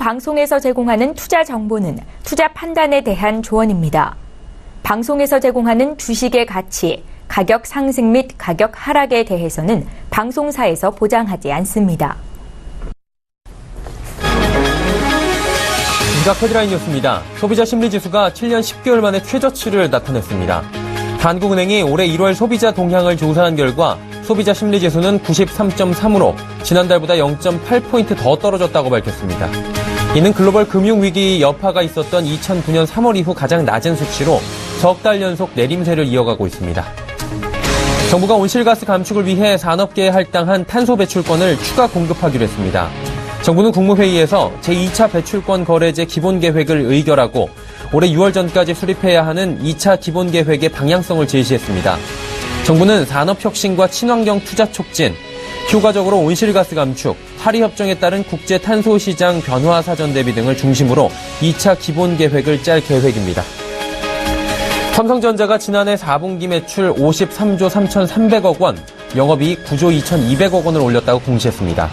방송에서 제공하는 투자 정보는 투자 판단에 대한 조언입니다. 방송에서 제공하는 주식의 가치, 가격 상승 및 가격 하락에 대해서는 방송사에서 보장하지 않습니다. 시각 헤드라인 뉴스입니다. 소비자 심리지수가 7년 10개월 만에 최저치를 나타냈습니다. 한국은행이 올해 1월 소비자 동향을 조사한 결과 소비자 심리지수는 93.3으로 지난달보다 0.8포인트 더 떨어졌다고 밝혔습니다. 이는 글로벌 금융위기 여파가 있었던 2009년 3월 이후 가장 낮은 수치로 석 달 연속 내림세를 이어가고 있습니다. 정부가 온실가스 감축을 위해 산업계에 할당한 탄소 배출권을 추가 공급하기로 했습니다. 정부는 국무회의에서 제2차 배출권 거래제 기본계획을 의결하고 올해 6월 전까지 수립해야 하는 2차 기본계획의 방향성을 제시했습니다. 정부는 산업혁신과 친환경 투자 촉진, 효과적으로 온실가스 감축, 파리협정에 따른 국제 탄소시장 변화 사전 대비 등을 중심으로 2차 기본계획을 짤 계획입니다. 삼성전자가 지난해 4분기 매출 53조 3,300억 원, 영업이익 9조 2,200억 원을 올렸다고 공시했습니다.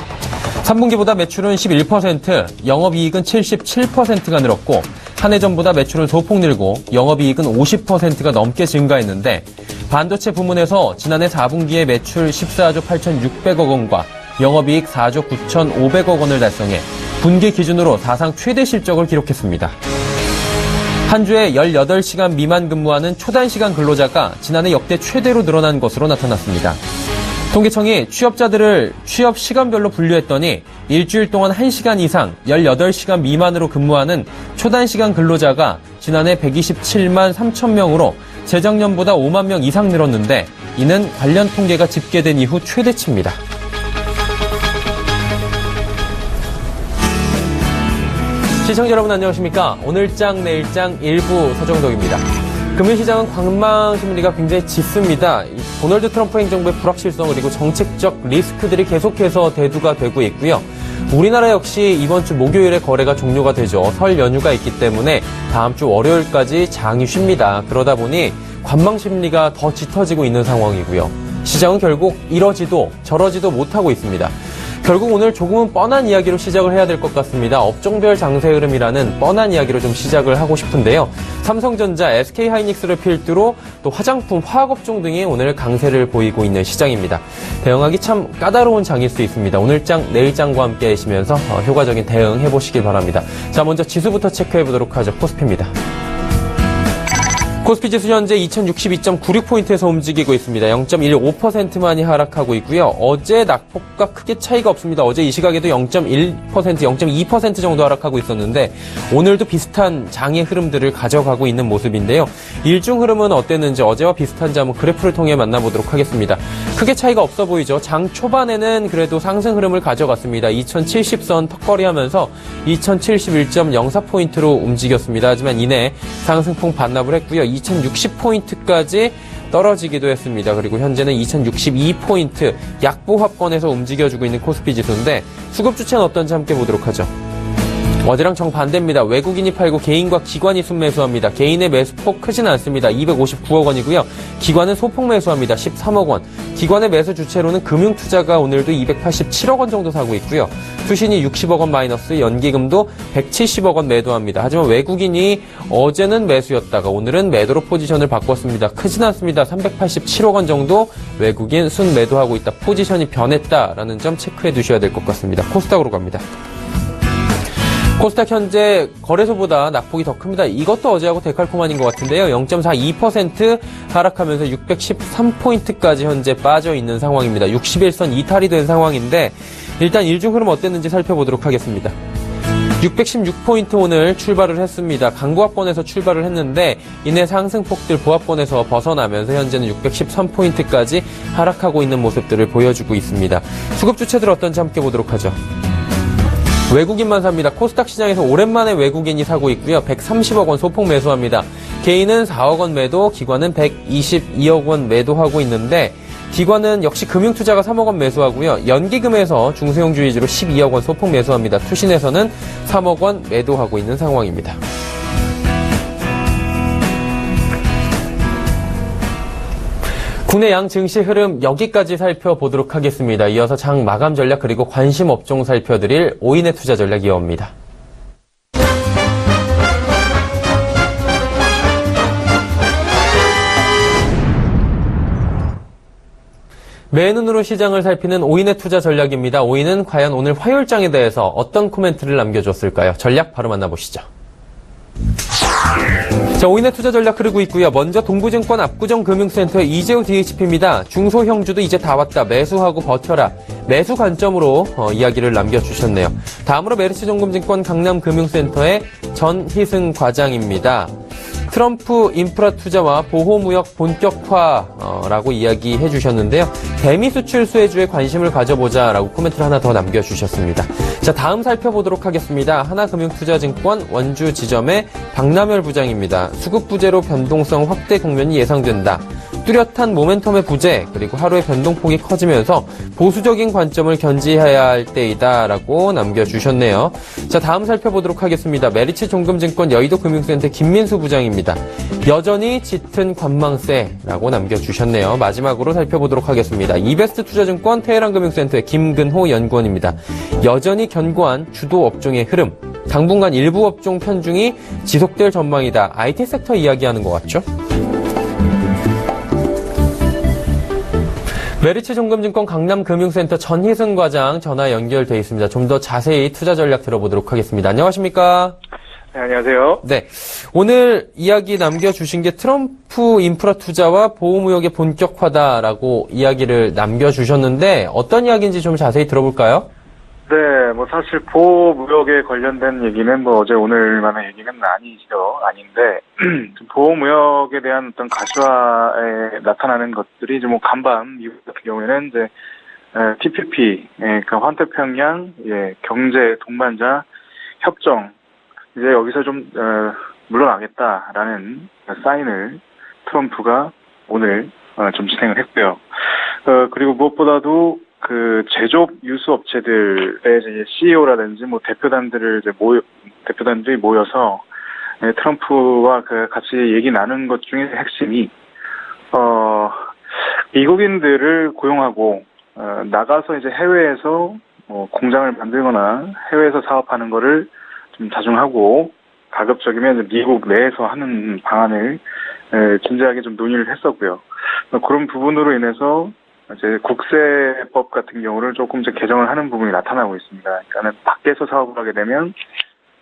3분기보다 매출은 11%, 영업이익은 77%가 늘었고 한 해 전보다 매출은 소폭 늘고 영업이익은 50%가 넘게 증가했는데 반도체 부문에서 지난해 4분기에 매출 14조 8,600억 원과 영업이익 4조 9,500억 원을 달성해 분기 기준으로 사상 최대 실적을 기록했습니다. 한 주에 18시간 미만 근무하는 초단시간 근로자가 지난해 역대 최대로 늘어난 것으로 나타났습니다. 통계청이 취업자들을 취업 시간별로 분류했더니 일주일 동안 1시간 이상 18시간 미만으로 근무하는 초단시간 근로자가 지난해 127만 3천 명으로 재작년보다 5만 명 이상 늘었는데 이는 관련 통계가 집계된 이후 최대치입니다. 시청자 여러분 안녕하십니까? 오늘장 내일장 일부 서정덕입니다. 금융시장은 관망 심리가 굉장히 짙습니다. 도널드 트럼프 행정부의 불확실성 그리고 정책적 리스크들이 계속해서 대두가 되고 있고요. 우리나라 역시 이번 주 목요일에 거래가 종료가 되죠. 설 연휴가 있기 때문에 다음 주 월요일까지 장이 쉽니다. 그러다 보니 관망 심리가 더 짙어지고 있는 상황이고요. 시장은 결국 이러지도 저러지도 못하고 있습니다. 결국 오늘 조금은 뻔한 이야기로 시작을 해야 될 것 같습니다. 업종별 장세 흐름이라는 뻔한 이야기로 좀 시작을 하고 싶은데요. 삼성전자, SK하이닉스를 필두로 또 화장품, 화학업종 등이 오늘 강세를 보이고 있는 시장입니다. 대응하기 참 까다로운 장일 수 있습니다. 오늘장, 내일장과 함께 하시면서 효과적인 대응해보시길 바랍니다. 자, 먼저 지수부터 체크해보도록 하죠. 코스피입니다. 코스피 지수 현재 2062.96포인트에서 움직이고 있습니다. 0.15%만이 하락하고 있고요. 어제 낙폭과 크게 차이가 없습니다. 어제 이 시각에도 0.1%, 0.2% 정도 하락하고 있었는데 오늘도 비슷한 장의 흐름들을 가져가고 있는 모습인데요. 일중 흐름은 어땠는지 어제와 비슷한지 한번 그래프를 통해 만나보도록 하겠습니다. 크게 차이가 없어 보이죠. 장 초반에는 그래도 상승 흐름을 가져갔습니다. 2070선 턱걸이하면서 2071.04포인트로 움직였습니다. 하지만 이내 상승폭 반납을 했고요. 2060포인트까지 떨어지기도 했습니다. 그리고 현재는 2062포인트 약보합권에서 움직여주고 있는 코스피 지수인데 수급 주체는 어떤지 함께 보도록 하죠. 어제랑 정반대입니다. 외국인이 팔고 개인과 기관이 순매수합니다. 개인의 매수폭 크진 않습니다. 259억 원이고요. 기관은 소폭 매수합니다. 13억 원. 기관의 매수 주체로는 금융투자가 오늘도 287억 원 정도 사고 있고요. 수신이 60억 원 마이너스, 연기금도 170억 원 매도합니다. 하지만 외국인이 어제는 매수였다가 오늘은 매도로 포지션을 바꿨습니다. 크진 않습니다. 387억 원 정도 외국인 순 매도하고 있다. 포지션이 변했다라는 점 체크해 두셔야 될 것 같습니다. 코스닥으로 갑니다. 코스닥 현재 거래소보다 낙폭이 더 큽니다. 이것도 어제하고 데칼코마니인 것 같은데요. 0.42% 하락하면서 613포인트까지 현재 빠져 있는 상황입니다. 61선 이탈이 된 상황인데 일단 일중 흐름 어땠는지 살펴보도록 하겠습니다. 616포인트 오늘 출발을 했습니다. 강보합권에서 출발을 했는데 이내 상승폭들 보합권에서 벗어나면서 현재는 613포인트까지 하락하고 있는 모습들을 보여주고 있습니다. 수급 주체들 어떤지 함께 보도록 하죠. 외국인만 삽니다. 코스닥 시장에서 오랜만에 외국인이 사고 있고요. 130억 원 소폭 매수합니다. 개인은 4억 원 매도, 기관은 122억 원 매도하고 있는데 기관은 역시 금융투자가 3억 원 매수하고요. 연기금에서 중소형주 위주로 12억 원 소폭 매수합니다. 투신에서는 3억 원 매도하고 있는 상황입니다. 국내 양 증시 흐름 여기까지 살펴보도록 하겠습니다. 이어서 장 마감 전략 그리고 관심 업종 살펴드릴 5인의 투자 전략 이어옵니다. 맨눈으로 시장을 살피는 오인의 투자 전략입니다. 오인은 과연 오늘 화요일장에 대해서 어떤 코멘트를 남겨줬을까요? 전략 바로 만나보시죠. 자, 오인의 투자 전략 흐르고 있고요. 먼저 동부증권 압구정금융센터의 이재우 DHP입니다. 중소형주도 이제 다 왔다. 매수하고 버텨라. 매수 관점으로 이야기를 남겨주셨네요. 다음으로 메리츠종금증권 강남금융센터의 전희승 과장입니다. 트럼프 인프라 투자와 보호무역 본격화라고 이야기해 주셨는데요. 대미 수출 수혜주에 관심을 가져보자라고 코멘트를 하나 더 남겨주셨습니다. 자, 다음 살펴보도록 하겠습니다. 하나금융투자증권 원주 지점의 박남열 부장입니다. 수급 부재로 변동성 확대 국면이 예상된다. 뚜렷한 모멘텀의 부재 그리고 하루의 변동폭이 커지면서 보수적인 관점을 견지해야 할 때이다라고 남겨주셨네요. 자, 다음 살펴보도록 하겠습니다. 메리츠 종금증권 여의도금융센터 김민수 부장입니다. 여전히 짙은 관망세라고 남겨주셨네요. 마지막으로 살펴보도록 하겠습니다. 이베스트 투자증권 테헤란금융센터의 김근호 연구원입니다. 여전히 견고한 주도 업종의 흐름, 당분간 일부 업종 편중이 지속될 전망이다. IT 섹터 이야기하는 것 같죠? 메리츠 종금증권 강남금융센터 전희승 과장 전화 연결돼 있습니다. 좀 더 자세히 투자 전략 들어보도록 하겠습니다. 안녕하십니까? 네, 안녕하세요. 네. 오늘 이야기 남겨주신 게 트럼프 인프라 투자와 보호무역의 본격화다라고 이야기를 남겨주셨는데 어떤 이야기인지 좀 자세히 들어볼까요? 네, 뭐 사실 보호무역에 관련된 얘기는 뭐 어제 오늘만의 얘기는 아닌데 보호무역에 대한 어떤 가시화에 나타나는 것들이 이제 뭐 간밤 미국 같은 경우에는 이제 TPP, 그러니까 환태평양 경제 동반자 협정 이제 여기서 좀 물러나겠다라는 사인을 트럼프가 오늘 좀 진행을 했고요. 그리고 무엇보다도 그 제조업 유수 업체들의 이제 CEO라든지 뭐 대표단들이 모여서 트럼프와 같이 얘기 나눈 것 중에 핵심이 미국인들을 고용하고 나가서 이제 해외에서 공장을 만들거나 해외에서 사업하는 거를 좀 자중하고 가급적이면 이제 미국 내에서 하는 방안을 진지하게 좀 논의를 했었고요. 그런 부분으로 인해서 이제 국세법 같은 경우를 조금 이제 개정을 하는 부분이 나타나고 있습니다. 그러니까는 밖에서 사업을 하게 되면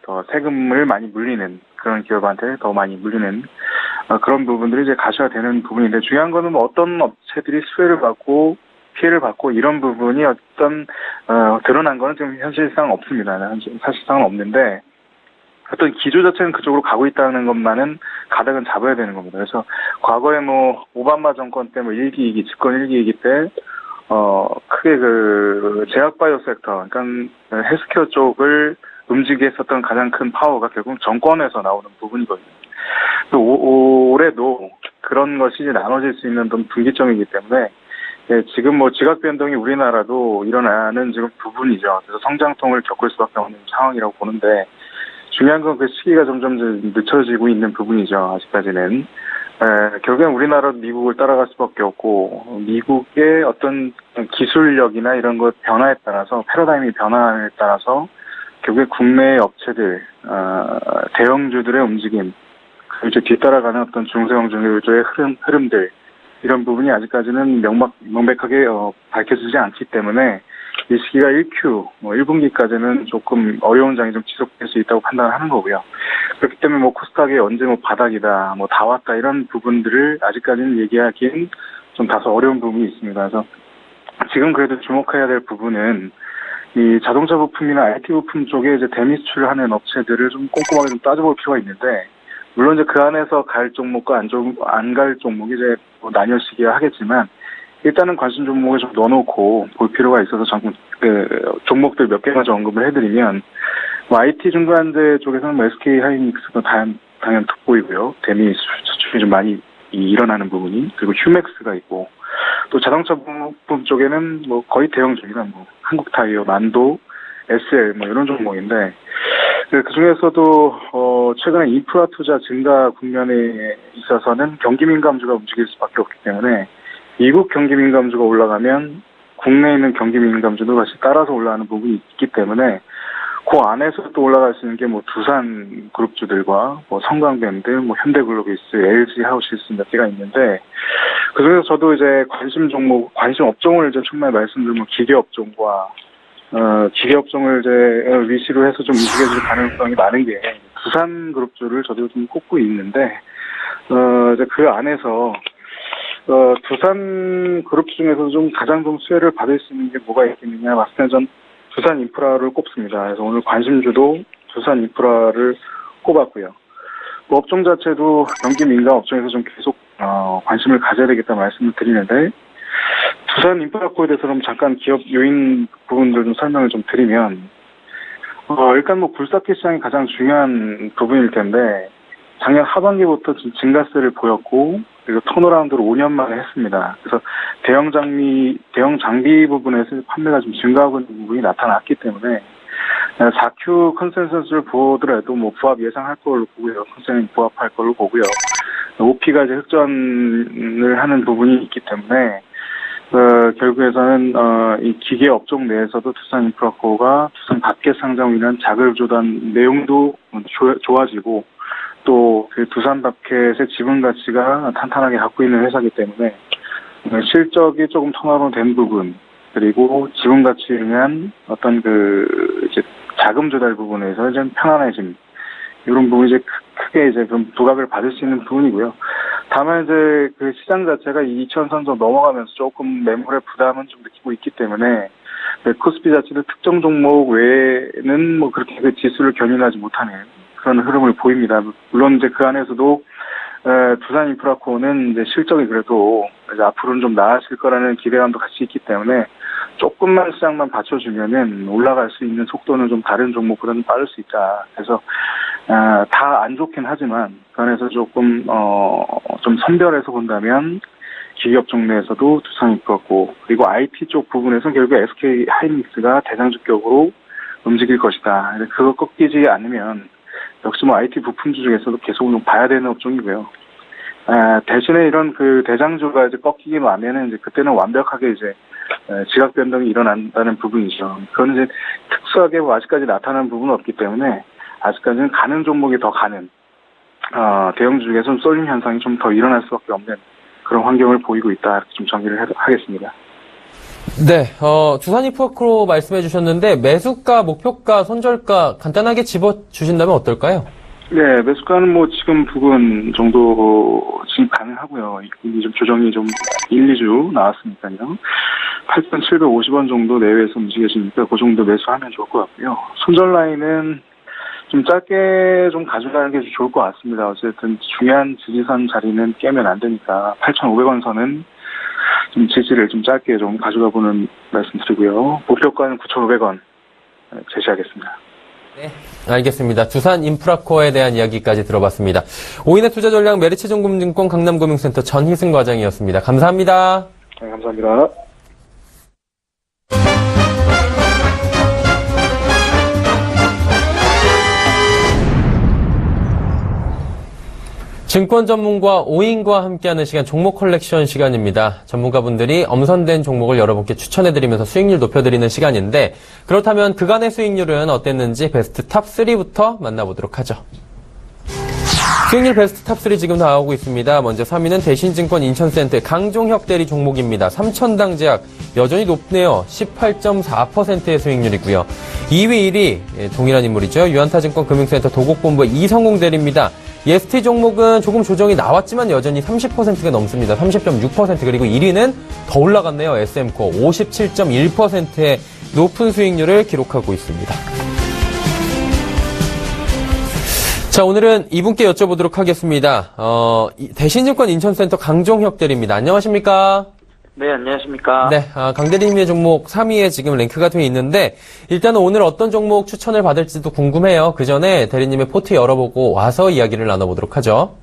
더 세금을 많이 물리는 그런 기업한테 더 많이 물리는 그런 부분들이 이제 가셔야되는 부분인데 중요한 거는 어떤 업체들이 수혜를 받고 피해를 받고 이런 부분이 어떤 드러난 거는 지금 현실상 없습니다. 사실상은 없는데 어떤 기조 자체는 그쪽으로 가고 있다는 것만은 가닥은 잡아야 되는 겁니다. 그래서 과거에 뭐 오바마 정권 때 뭐 1기 2기 집권 1기 2기 때 크게 그 제약바이오 섹터 그러니까 헬스케어 쪽을 움직이게 했었던 가장 큰 파워가 결국 정권에서 나오는 부분이거든요. 또 올해도 그런 것이 이제 나눠질 수 있는 어떤 분기점이기 때문에 지금 뭐 지각 변동이 우리나라도 일어나는 지금 부분이죠. 그래서 성장통을 겪을 수밖에 없는 상황이라고 보는데 중요한 건 그 시기가 점점 늦춰지고 있는 부분이죠. 아직까지는. 결국엔 우리나라도 미국을 따라갈 수밖에 없고 미국의 어떤 기술력이나 이런 것 변화에 따라서 패러다임이 변화에 따라서 결국에 국내의 업체들, 대형주들의 움직임, 그리고 뒤따라가는 어떤 중소형주의 흐름들 이런 부분이 아직까지는 명백하게 밝혀지지 않기 때문에 이 시기가 1Q, 1분기까지는 조금 어려운 장이 좀 지속될 수 있다고 판단을 하는 거고요. 그렇기 때문에 뭐 코스닥이 언제 뭐 바닥이다, 뭐 다 왔다 이런 부분들을 아직까지는 얘기하기엔 좀 다소 어려운 부분이 있습니다. 그래서 지금 그래도 주목해야 될 부분은 이 자동차 부품이나 IT 부품 쪽에 이제 대미수출을 하는 업체들을 좀 꼼꼼하게 좀 따져볼 필요가 있는데 물론 이제 그 안에서 갈 종목과 안 갈 종목이 이제 뭐 나뉘어지기야 하겠지만 일단은 관심 종목에 좀 넣어놓고 볼 필요가 있어서 종목들 몇 개만 좀 언급을 해드리면 뭐 IT 중간재 쪽에서는 뭐 SK 하이닉스도 당연 돋보이고요. 대미 수출이 좀 많이 일어나는 부분이 그리고 휴맥스가 있고 또 자동차 부품 쪽에는 뭐 거의 대형주입니다. 뭐 한국타이어, 만도, SL 뭐 이런 종목인데 그 중에서도 최근에 인프라 투자 증가 국면에 있어서는 경기 민감주가 움직일 수밖에 없기 때문에 미국 경기 민감주가 올라가면 국내에 있는 경기 민감주도 같이 따라서 올라가는 부분이 있기 때문에 그 안에서 또 올라갈 수 있는 게 뭐 두산 그룹주들과 뭐 성광밴드, 뭐 현대글로비스, LG 하우시스 몇 개가 있는데 그중에서 저도 이제 관심 종목, 관심 업종을 이제 처음에 말씀드리면 기계업종과, 기계업종을 이제 위시로 해서 좀 움직여줄 가능성이 많은 게 두산그룹주를 저도 좀 꼽고 있는데, 이제 그 안에서, 두산그룹 중에서 좀 가장 좀 수혜를 받을 수 있는 게 뭐가 있겠느냐 봤을 때 전 두산인프라를 꼽습니다. 그래서 오늘 관심주도 두산인프라를 꼽았고요. 그 업종 자체도 경기 민감 업종에서 좀 계속 관심을 가져야 되겠다 말씀을 드리는데 두산인프라코에 대해서 그럼 잠깐 기업 요인 부분들 좀 설명을 좀 드리면 일단 뭐 굴삭기 시장이 가장 중요한 부분일 텐데 작년 하반기부터 증가세를 보였고 그리고 턴어라운드를 5년 만에 했습니다. 그래서 대형 장비 부분에서 판매가 좀 증가하고 있는 부분이 나타났기 때문에 4Q 컨센서스를 보더라도 뭐 부합 예상할 걸로 보고요. 컨센서스 부합할 걸로 보고요. OP가 이제 흑전을 하는 부분이 있기 때문에 결국에서는 이 기계 업종 내에서도 두산인프라코가 두산 밖에 상장으로 인한 자금조달 내용도 좋아지고 또 그 두산마켓의 지분 가치가 탄탄하게 갖고 있는 회사이기 때문에 실적이 조금 턴어라운드 된 부분 그리고 지분 가치에 의한 어떤 이제 자금 조달 부분에서 좀 편안해짐 이런 부분이 이제 크게 이제 좀 부각을 받을 수 있는 부분이고요. 다만 이제 그 시장 자체가 2,000선 좀 넘어가면서 조금 매물의 부담은 좀 느끼고 있기 때문에 코스피 자체도 특정 종목 외에는 뭐 그렇게 그 지수를 견인하지 못하는 그런 흐름을 보입니다. 물론 이제 그 안에서도 두산인프라코는 이제 실적이 그래도 이제 앞으로는 좀 나아질 거라는 기대감도 같이 있기 때문에 조금만 시장만 받쳐주면은 올라갈 수 있는 속도는 좀 다른 종목보다는 빠를 수 있다. 그래서 다 안 좋긴 하지만 그 안에서 조금 좀 선별해서 본다면 기업종 내에서도 두산인프라코 그리고 IT 쪽 부분에서 결국 SK 하이닉스가 대장주격으로 움직일 것이다. 그거 꺾이지 않으면 역시 뭐 IT 부품주 중에서도 계속 좀 봐야 되는 업종이고요. 대신에 이런 그 대장주가 이제 꺾이기만 하면은 이제 그때는 완벽하게 이제 지각 변동이 일어난다는 부분이죠. 그거는 이제 특수하게 뭐 아직까지 나타난 부분은 없기 때문에 아직까지는 가는 종목이 더 가는 대형주 중에서 좀 쏠림 현상이 좀 더 일어날 수밖에 없는 그런 환경을 보이고 있다. 이렇게 좀 정리를 하겠습니다. 네, 두산인프라코 말씀해 주셨는데 매수가, 목표가, 손절가 간단하게 집어주신다면 어떨까요? 네, 매수가는 뭐 지금 부근 정도 지금 가능하고요. 이미 좀 조정이 좀 1, 2주 나왔으니까요. 8,750원 정도 내외에서 움직여지니까 그 정도 매수하면 좋을 것 같고요. 손절 라인은 좀 짧게 좀 가져가는 게 좋을 것 같습니다. 어쨌든 중요한 지지선 자리는 깨면 안 되니까 8,500원 선은 좀 지지를 좀 짧게 좀 가져가 보는 말씀드리고요. 목표가는 9,500원 제시하겠습니다. 네, 알겠습니다. 두산인프라코에 대한 이야기까지 들어봤습니다. 오인의 투자 전략 메리츠증권증권 강남금융센터 전희승 과장이었습니다. 감사합니다. 네, 감사합니다. 증권 전문가 오인과 함께하는 시간 종목 컬렉션 시간입니다. 전문가분들이 엄선된 종목을 여러분께 추천해드리면서 수익률 높여드리는 시간인데 그렇다면 그간의 수익률은 어땠는지 베스트 탑 3부터 만나보도록 하죠. 수익률 베스트 탑 3 지금 나오고 있습니다. 먼저 3위는 대신증권 인천센터 강종혁 대리 종목입니다. 3,000당 제약 여전히 높네요. 18.4%의 수익률이고요. 2위 1위 동일한 인물이죠. 유한타증권 금융센터 도곡본부의 이성공 대리입니다. EST 종목은 조금 조정이 나왔지만 여전히 30%가 넘습니다. 30.6% 그리고 1위는 더 올라갔네요. SM코 57.1%의 높은 수익률을 기록하고 있습니다. 자, 오늘은 이분께 여쭤보도록 하겠습니다. 대신증권 인천센터 강종혁 대리입니다. 안녕하십니까? 네, 안녕하십니까? 네, 강 대리님의 종목 3위에 지금 랭크가 되어 있는데 일단은 오늘 어떤 종목 추천을 받을지도 궁금해요. 그 전에 대리님의 포트 열어보고 와서 이야기를 나눠보도록 하죠.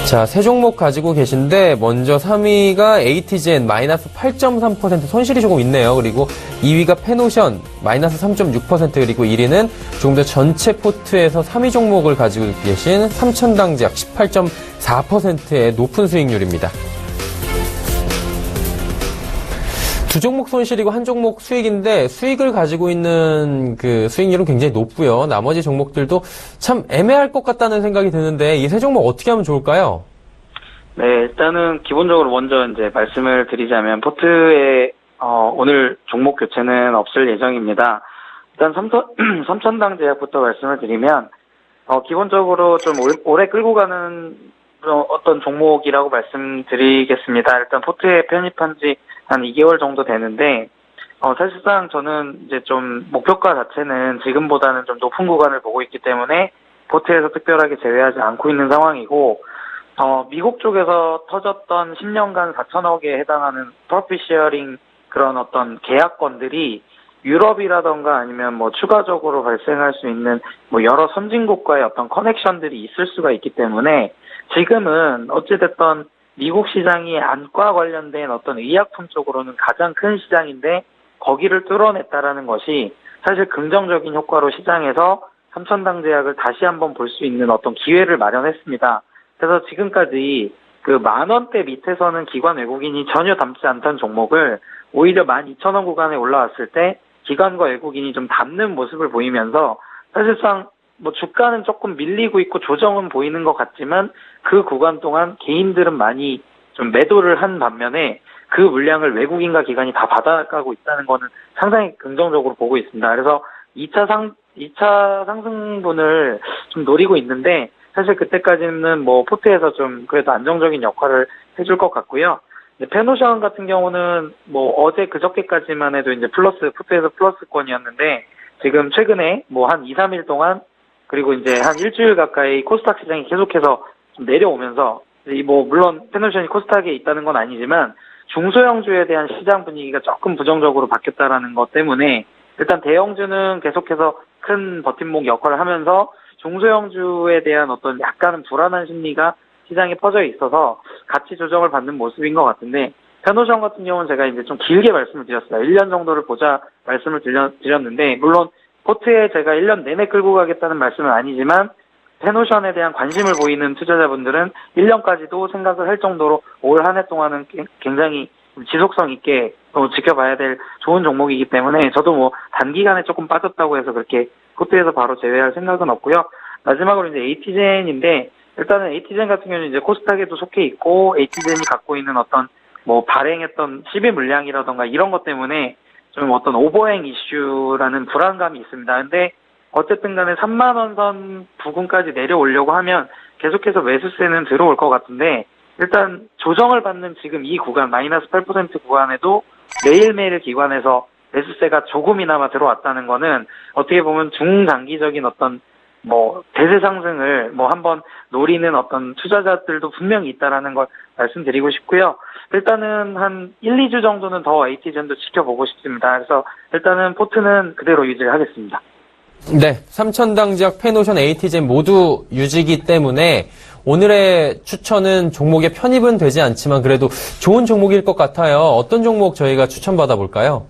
자, 세 종목 가지고 계신데 먼저 3위가 ATGN 마이너스 8.3% 손실이 조금 있네요. 그리고 2위가 페노션 마이너스 3.6% 그리고 1위는 조금 더 전체 포트에서 3위 종목을 가지고 계신 3,000당 제약 18.4%의 높은 수익률입니다. 두 종목 손실이고 한 종목 수익인데 수익을 가지고 있는 그 수익률은 굉장히 높고요. 나머지 종목들도 참 애매할 것 같다는 생각이 드는데 이 세 종목 어떻게 하면 좋을까요? 네, 일단은 기본적으로 먼저 이제 말씀을 드리자면 포트에 오늘 종목 교체는 없을 예정입니다. 일단 삼천당 제약부터 말씀을 드리면 기본적으로 좀 오래 끌고 가는 어떤 종목이라고 말씀드리겠습니다. 일단 포트에 편입한 지 한 2개월 정도 되는데 사실상 저는 이제 좀 목표가 자체는 지금보다는 좀 높은 구간을 보고 있기 때문에 포트에서 특별하게 제외하지 않고 있는 상황이고 미국 쪽에서 터졌던 10년간 4천억에 해당하는 프로핏 쉐어링 그런 어떤 계약건들이 유럽이라던가 아니면 뭐 추가적으로 발생할 수 있는 뭐 여러 선진국과의 어떤 커넥션들이 있을 수가 있기 때문에 지금은 어찌됐든 미국 시장이 안과 관련된 어떤 의약품 쪽으로는 가장 큰 시장인데 거기를 뚫어냈다라는 것이 사실 긍정적인 효과로 시장에서 삼천당 제약을 다시 한번 볼 수 있는 어떤 기회를 마련했습니다. 그래서 지금까지 그 10,000원대 밑에서는 기관 외국인이 전혀 담지 않던 종목을 오히려 12,000원 구간에 올라왔을 때 기관과 외국인이 좀 담는 모습을 보이면서 사실상 뭐 주가는 조금 밀리고 있고 조정은 보이는 것 같지만 그 구간 동안 개인들은 많이 좀 매도를 한 반면에 그 물량을 외국인과 기관이 다 받아가고 있다는 거는 상당히 긍정적으로 보고 있습니다. 그래서 2차 상승분을 좀 노리고 있는데 사실 그때까지는 뭐 포트에서 좀 그래도 안정적인 역할을 해줄 것 같고요. 페노션 같은 경우는 뭐 어제 그저께까지만 해도 이제 포트에서 플러스권이었는데 지금 최근에 뭐 한 2, 3일 동안 그리고 이제 한 일주일 가까이 코스닥 시장이 계속해서 좀 내려오면서 뭐 물론 페노션이 코스닥에 있다는 건 아니지만 중소형주에 대한 시장 분위기가 조금 부정적으로 바뀌었다라는 것 때문에 일단 대형주는 계속해서 큰 버팀목 역할을 하면서 중소형주에 대한 어떤 약간은 불안한 심리가 시장에 퍼져 있어서 가치 조정을 받는 모습인 것 같은데 페노션 같은 경우는 제가 이제 좀 길게 말씀을 드렸어요. 1년 정도를 보자 말씀을 드렸는데 물론 포트에 제가 1년 내내 끌고 가겠다는 말씀은 아니지만 페노션에 대한 관심을 보이는 투자자분들은 1년까지도 생각을 할 정도로 올 한 해 동안은 굉장히 지속성 있게 지켜봐야 될 좋은 종목이기 때문에 저도 뭐 단기간에 조금 빠졌다고 해서 그렇게 포트에서 바로 제외할 생각은 없고요. 마지막으로 이제 에이티젠인데 일단은 에이티젠 같은 경우는 이제 코스닥에도 속해 있고 에이티젠이 갖고 있는 어떤 뭐 발행했던 시비 물량이라던가 이런 것 때문에 좀 어떤 오버행 이슈라는 불안감이 있습니다. 근데 어쨌든 간에 3만 원 선 부근까지 내려오려고 하면 계속해서 매수세는 들어올 것 같은데 일단 조정을 받는 지금 이 구간 마이너스 8% 구간에도 매일매일 기관에서 매수세가 조금이나마 들어왔다는 거는 어떻게 보면 중장기적인 어떤 뭐 대세 상승을 뭐 한번 노리는 어떤 투자자들도 분명히 있다라는 걸 말씀드리고 싶고요. 일단은 한 1, 2주 정도는 더 에이티젠도 지켜보고 싶습니다. 그래서 일단은 포트는 그대로 유지를 하겠습니다. 네, 삼천당 제약, 페노션, 에이티젠 모두 유지기 때문에 오늘의 추천은 종목에 편입은 되지 않지만 그래도 좋은 종목일 것 같아요. 어떤 종목 저희가 추천받아 볼까요?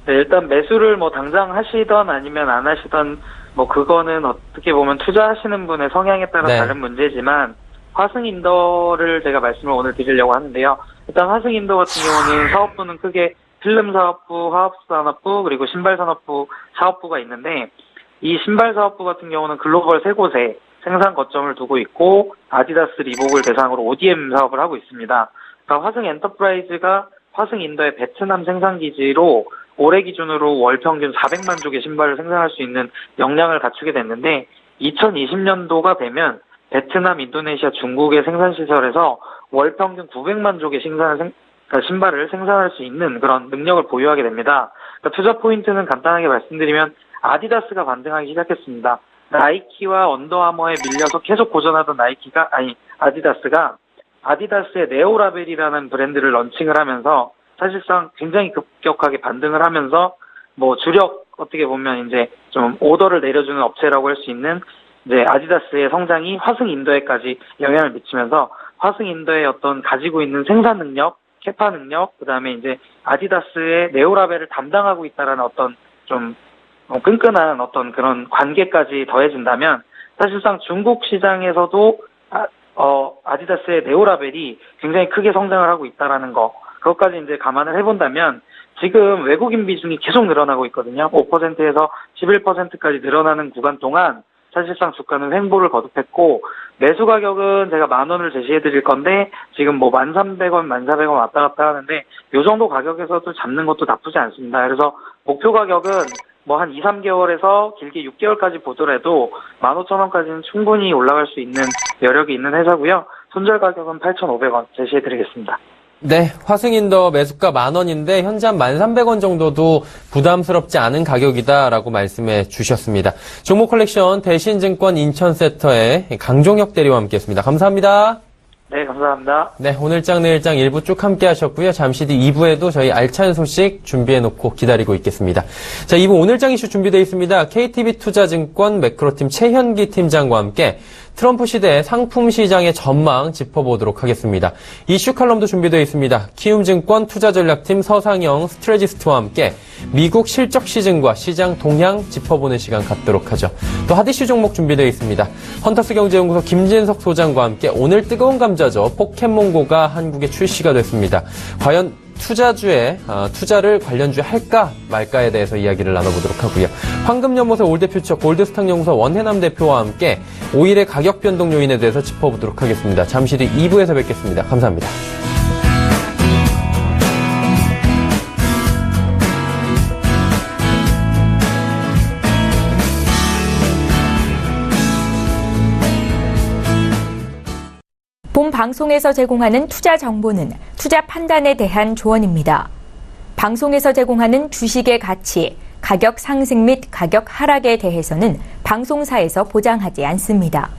네, 일단 매수를 뭐 당장 하시던 아니면 안 하시던 뭐 그거는 어떻게 보면 투자하시는 분의 성향에 따라 네. 다른 문제지만 화승인더를 제가 말씀을 오늘 드리려고 하는데요. 일단 화승인더 같은 경우는 사업부는 크게 필름 사업부, 화학 산업부 그리고 신발 산업부 사업부가 있는데 이 신발 사업부 같은 경우는 글로벌 3곳에 생산 거점을 두고 있고 아디다스, 리복을 대상으로 ODM 사업을 하고 있습니다. 그러니까 화승 엔터프라이즈가 화승인더의 베트남 생산기지로 올해 기준으로 월 평균 400만 족의 신발을 생산할 수 있는 역량을 갖추게 됐는데 2020년도가 되면 베트남, 인도네시아, 중국의 생산시설에서 월 평균 900만 족의 신발을 생산할 수 있는 그런 능력을 보유하게 됩니다. 그러니까 투자 포인트는 간단하게 말씀드리면 아디다스가 반등하기 시작했습니다. 나이키와 언더아머에 밀려서 계속 고전하던 아디다스가 아디다스의 네오라벨이라는 브랜드를 런칭을 하면서 사실상 굉장히 급격하게 반등을 하면서 뭐 주력 어떻게 보면 이제 좀 오더를 내려주는 업체라고 할 수 있는 이제 아디다스의 성장이 화승인더에까지 영향을 미치면서 화승인더의 어떤 가지고 있는 생산 능력, 캐파 능력, 그다음에 이제 아디다스의 네오라벨을 담당하고 있다라는 어떤 좀 끈끈한 어떤 그런 관계까지 더해진다면 사실상 중국 시장에서도 아디다스의 네오라벨이 굉장히 크게 성장을 하고 있다라는 거. 그것까지 이제 감안을 해본다면 지금 외국인 비중이 계속 늘어나고 있거든요. 5%에서 11%까지 늘어나는 구간 동안 사실상 주가는 횡보를 거듭했고 매수 가격은 제가 10,000원을 제시해 드릴 건데 지금 뭐 1,300원, 1,400원 왔다 갔다 하는데 요 정도 가격에서도 잡는 것도 나쁘지 않습니다. 그래서 목표 가격은 뭐 한 2, 3개월에서 길게 6개월까지 보더라도 15,000원까지는 충분히 올라갈 수 있는 여력이 있는 회사고요. 손절 가격은 8,500원 제시해 드리겠습니다. 네, 화승인더 매수가 10,000원인데 현재 한 1,300원 정도도 부담스럽지 않은 가격이다라고 말씀해 주셨습니다. 종목 컬렉션 대신증권 인천센터의 강종혁 대리와 함께했습니다. 감사합니다. 네, 감사합니다. 네, 오늘장 내일장 일부 쭉 함께 하셨고요. 잠시 뒤 2부에도 저희 알찬 소식 준비해놓고 기다리고 있겠습니다. 자, 2부 오늘장 이슈 준비되어 있습니다. KTB투자증권 매크로팀 최현기 팀장과 함께 트럼프 시대 상품 시장의 전망 짚어보도록 하겠습니다. 이슈 칼럼도 준비되어 있습니다. 키움증권 투자전략팀 서상영 스트레지스트와 함께 미국 실적 시즌과 시장 동향 짚어보는 시간 갖도록 하죠. 또 핫이슈 종목 준비되어 있습니다. 헌터스 경제연구소 김진석 소장과 함께 오늘 뜨거운 감자죠. 포켓몬고가 한국에 출시가 됐습니다. 과연 투자를 관련주에 할까 말까에 대해서 이야기를 나눠보도록 하고요. 황금연못의 올드퓨처 골드스탁 연구소 원해남 대표와 함께 5일의 가격 변동 요인에 대해서 짚어보도록 하겠습니다. 잠시 뒤 2부에서 뵙겠습니다. 감사합니다. 본 방송에서 제공하는 투자 정보는 투자 판단에 대한 조언입니다. 방송에서 제공하는 주식의 가치, 가격 상승 및 가격 하락에 대해서는 방송사에서 보장하지 않습니다.